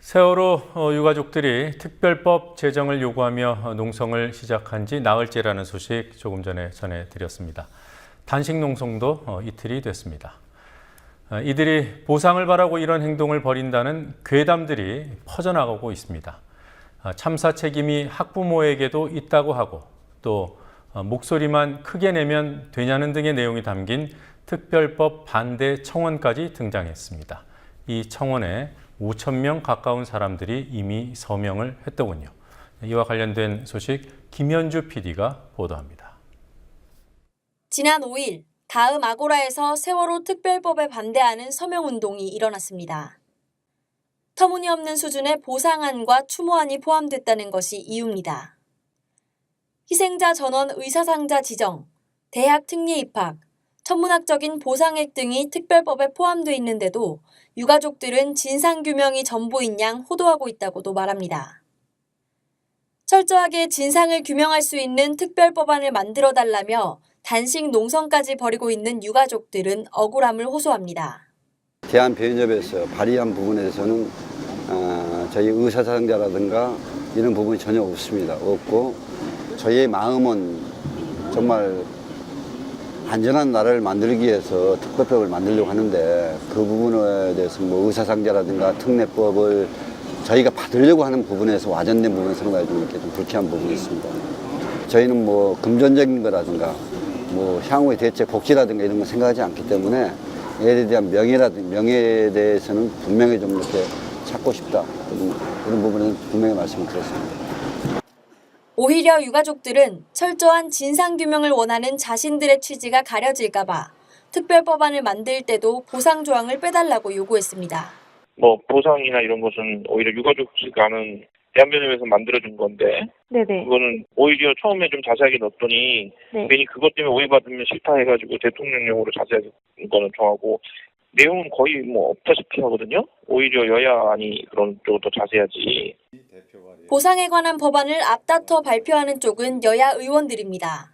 세월호 유가족들이 특별법 제정을 요구하며 농성을 시작한 지 나흘째라는 소식 조금 전에 전해드렸습니다. 단식 농성도 이틀이 됐습니다. 이들이 보상을 바라고 이런 행동을 벌인다는 괴담들이 퍼져나가고 있습니다. 참사 책임이 학부모에게도 있다고 하고 또 목소리만 크게 내면 되냐는 등의 내용이 담긴 특별법 반대 청원까지 등장했습니다. 이 청원에 5,000명 가까운 사람들이 이미 서명을 했더군요. 이와 관련된 소식 김현주 PD가 보도합니다. 지난 5일 다음 아고라에서 세월호 특별법에 반대하는 서명운동이 일어났습니다. 터무니없는 수준의 보상안과 추모안이 포함됐다는 것이 이유입니다. 희생자 전원 의사상자 지정, 대학 특례 입학, 천문학적인 보상액 등이 특별법에 포함돼 있는데도 유가족들은 진상규명이 전부인 양 호도하고 있다고도 말합니다. 철저하게 진상을 규명할 수 있는 특별법안을 만들어달라며 단식 농성까지 벌이고 있는 유가족들은 억울함을 호소합니다. 대한변협에서 발의한 부분에 대해서는 저희 의사상자라든가 이런 부분이 전혀 없습니다. 없고 저희의 마음은 정말 안전한 나라를 만들기 위해서 특별법을 만들려고 하는데 그 부분에 대해서 뭐 의사상자라든가 특례법을 저희가 받으려고 하는 부분에서 와전된 부분은 상당히 좀 이렇게 좀 불쾌한 부분이 있습니다. 저희는 뭐 금전적인 거라든가 뭐 향후의 대책 복지라든가 이런 거 생각하지 않기 때문에 애에 대한 명예에 대해서는 분명히 좀 이렇게 찾고 싶다. 그런 부분은 분명히 말씀을 드렸습니다. 오히려 유가족들은 철저한 진상규명을 원하는 자신들의 취지가 가려질까 봐 특별법안을 만들 때도 보상 조항을 빼달라고 요구했습니다. 보상이나 이런 것은 오히려 유가족 측과는 대한변협에서 만들어준 건데 네네. 그거는 오히려 처음에 좀 자세하게 넣었더니 괜히 그것 때문에 오해받으면 싫다 해가지고 대통령령으로 자세하게 거는 정하고 내용은 거의 없다시피 하거든요. 오히려 여야안이 그런 쪽으로 더 자세하지. 보상에 관한 법안을 앞다퉈 발표하는 쪽은 여야 의원들입니다.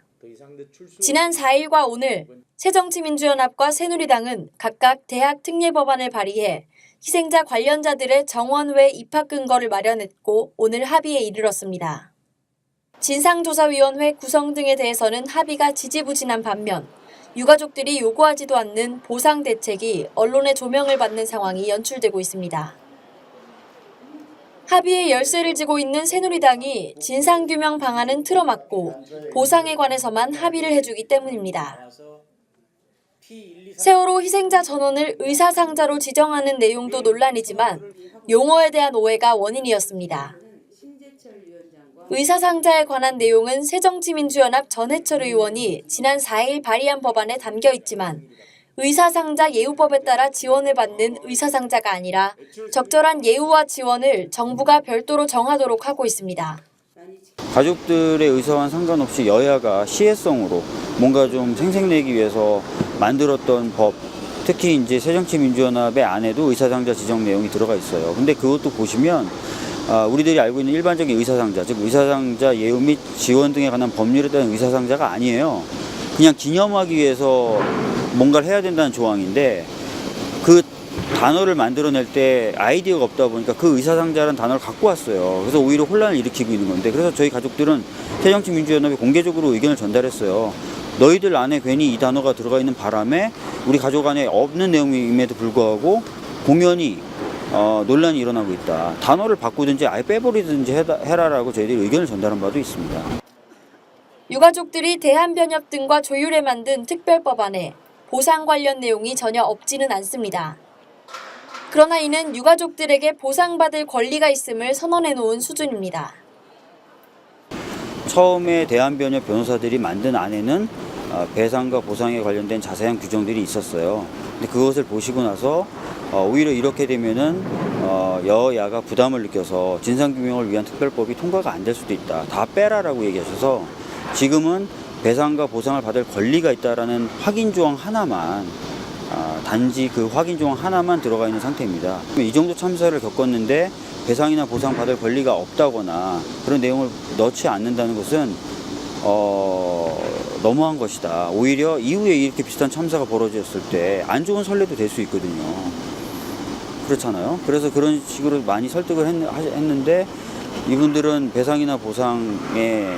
지난 4일과 오늘 새정치민주연합과 새누리당은 각각 대학 특례 법안을 발의해 희생자 관련자들의 정원외 입학 근거를 마련했고 오늘 합의에 이르렀습니다. 진상조사위원회 구성 등에 대해서는 합의가 지지부진한 반면 유가족들이 요구하지도 않는 보상 대책이 언론의 조명을 받는 상황이 연출되고 있습니다. 합의에 열쇠를 쥐고 있는 새누리당이 진상규명 방안은 틀어막고 보상에 관해서만 합의를 해주기 때문입니다. 세월호 희생자 전원을 의사상자로 지정하는 내용도 논란이지만 용어에 대한 오해가 원인이었습니다. 의사상자에 관한 내용은 새정치민주연합 전해철 의원이 지난 4일 발의한 법안에 담겨 있지만 의사상자 예우법에 따라 지원을 받는 의사상자가 아니라 적절한 예우와 지원을 정부가 별도로 정하도록 하고 있습니다. 가족들의 의사와는 상관없이 여야가 시혜성으로 뭔가 좀 생색내기 위해서 만들었던 법, 특히 이제 새정치민주연합의 안에도 의사상자 지정 내용이 들어가 있어요. 근데 그것도 보시면 우리들이 알고 있는 일반적인 의사상자, 즉 의사상자 예우 및 지원 등에 관한 법률에 따른 의사상자가 아니에요. 그냥 기념하기 위해서 뭔가를 해야 된다는 조항인데 그 단어를 만들어낼 때 아이디어가 없다 보니까 그 의사상자라는 단어를 갖고 왔어요. 그래서 오히려 혼란을 일으키고 있는 건데 그래서 저희 가족들은 새정치민주연합에 공개적으로 의견을 전달했어요. 너희들 안에 괜히 이 단어가 들어가 있는 바람에 우리 가족 안에 없는 내용임에도 불구하고 공연히 논란이 일어나고 있다. 단어를 바꾸든지 아예 빼버리든지 해라라고 저희들이 의견을 전달한 바도 있습니다. 유가족들이 대한변협 등과 조율해 만든 특별법안에 보상 관련 내용이 전혀 없지는 않습니다. 그러나 이는 유가족들에게 보상받을 권리가 있음을 선언해 놓은 수준입니다. 처음에 대한변협 변호사들이 만든 안에는 배상과 보상에 관련된 자세한 규정들이 있었어요. 근데 그것을 보시고 나서 오히려 이렇게 되면은 여야가 부담을 느껴서 진상규명을 위한 특별법이 통과가 안 될 수도 있다. 다 빼라라고 얘기하셔서 지금은 배상과 보상을 받을 권리가 있다라는 확인 조항 하나만 단지 그 확인 조항 하나만 들어가 있는 상태입니다. 이 정도 참사를 겪었는데 배상이나 보상 받을 권리가 없다거나 그런 내용을 넣지 않는다는 것은 너무한 것이다. 오히려 이후에 이렇게 비슷한 참사가 벌어졌을 때 안 좋은 선례도 될 수 있거든요. 그렇잖아요. 그래서 그런 식으로 많이 설득을 했는데 이분들은 배상이나 보상에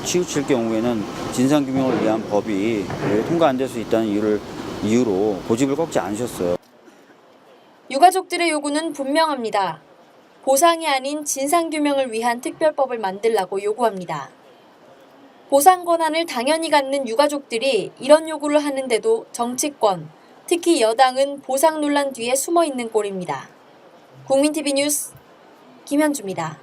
치우칠 경우에는 진상규명을 위한 법이 통과 안 될 수 있다는 이유로 고집을 꺾지 않으셨어요. 유가족들의 요구는 분명합니다. 보상이 아닌 진상규명을 위한 특별법을 만들라고 요구합니다. 보상 권한을 당연히 갖는 유가족들이 이런 요구를 하는데도 정치권, 특히 여당은 보상 논란 뒤에 숨어 있는 꼴입니다. 국민TV 뉴스 김현주입니다.